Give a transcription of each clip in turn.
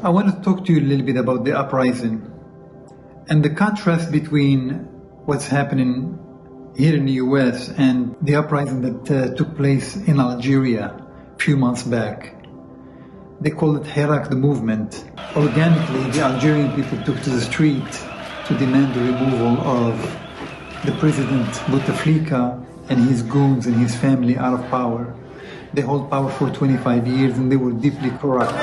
I want to talk to you a little bit about the uprising and the contrast between what's happening here in the US and the uprising that took place in Algeria a few months back. They call it Hirak the movement. Organically, the Algerian people took to the street to demand the removal of the president Bouteflika and his goons and his family out of power. They hold power for 25 years and they were deeply corrupt.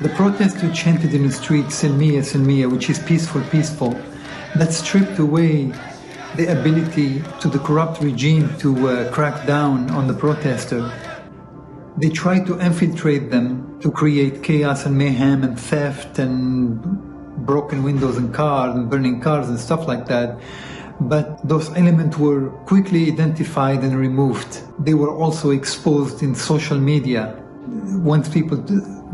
The protest who chanted in the streets, Silmiya, Silmiya, which is peaceful, peaceful, that stripped away the ability to the corrupt regime to crack down on the protester. They tried to infiltrate them to create chaos and mayhem and theft and broken windows in cars and burning cars and stuff like that. But those elements were quickly identified and removed. They were also exposed in social media. Once people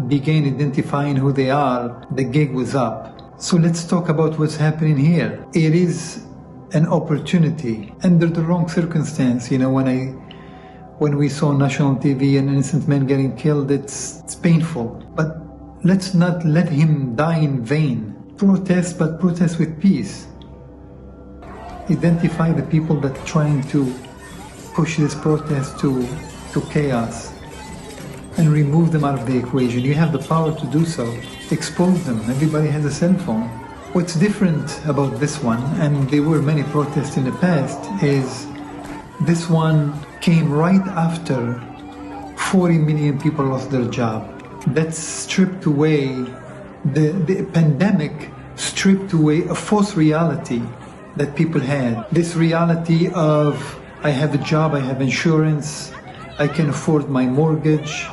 began identifying who they are, the gig was up. So let's talk about what's happening here. It is an opportunity under the wrong circumstance. You know, when we saw national TV an innocent man getting killed, it's painful. But let's not let him die in vain. Protest, but protest with peace. Identify the people that are trying to push this protest to chaos and remove them out of the equation. You have the power to do so. Expose them. Everybody has a cell phone. What's different about this one, and there were many protests in the past, is this one came right after 40 million people lost their job. That stripped away, the pandemic stripped away a false reality that people had. This reality of, I have a job, I have insurance, I can afford my mortgage,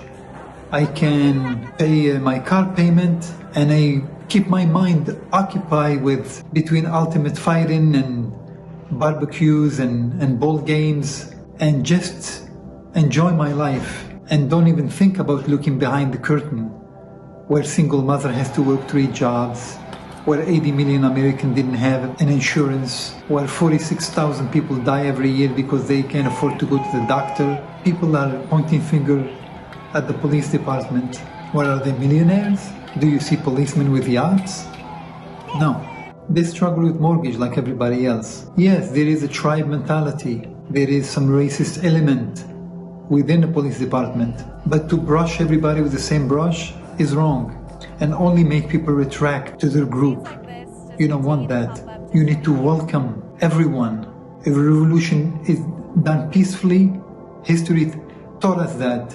I can pay my car payment, and I keep my mind occupied with between ultimate fighting and barbecues and ball games, and just enjoy my life and don't even think about looking behind the curtain, where single mother has to work 3 jobs, where 80 million Americans didn't have an insurance, where 46,000 people die every year because they can't afford to go to the doctor. People are pointing finger at the police department. What, are they millionaires? Do you see policemen with yachts? No. They struggle with mortgage like everybody else. Yes, there is a tribe mentality. There is some racist element within the police department. But to brush everybody with the same brush is wrong and only make people retract to their group. You don't want that. You need to welcome everyone. If a revolution is done peacefully, history taught us that.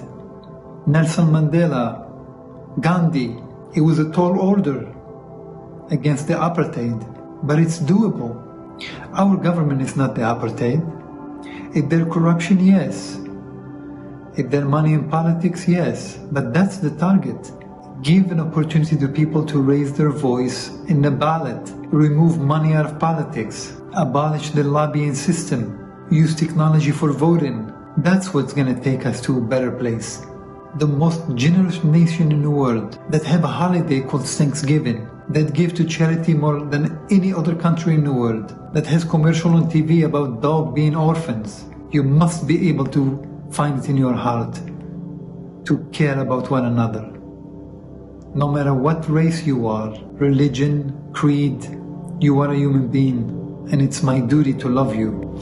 Nelson Mandela, Gandhi, it was a tall order against the apartheid, but it's doable. Our government is not the apartheid. If there's corruption, yes. If there's money in politics, yes. But that's the target. Give an opportunity to people to raise their voice in the ballot. Remove money out of politics. Abolish the lobbying system. Use technology for voting. That's what's going to take us to a better place. The most generous nation in the world that have a holiday called Thanksgiving, that give to charity more than any other country in the world, that has commercial on TV about dogs being orphans. You must be able to find it in your heart to care about one another. No matter what race you are, religion, creed, you are a human being, and it's my duty to love you.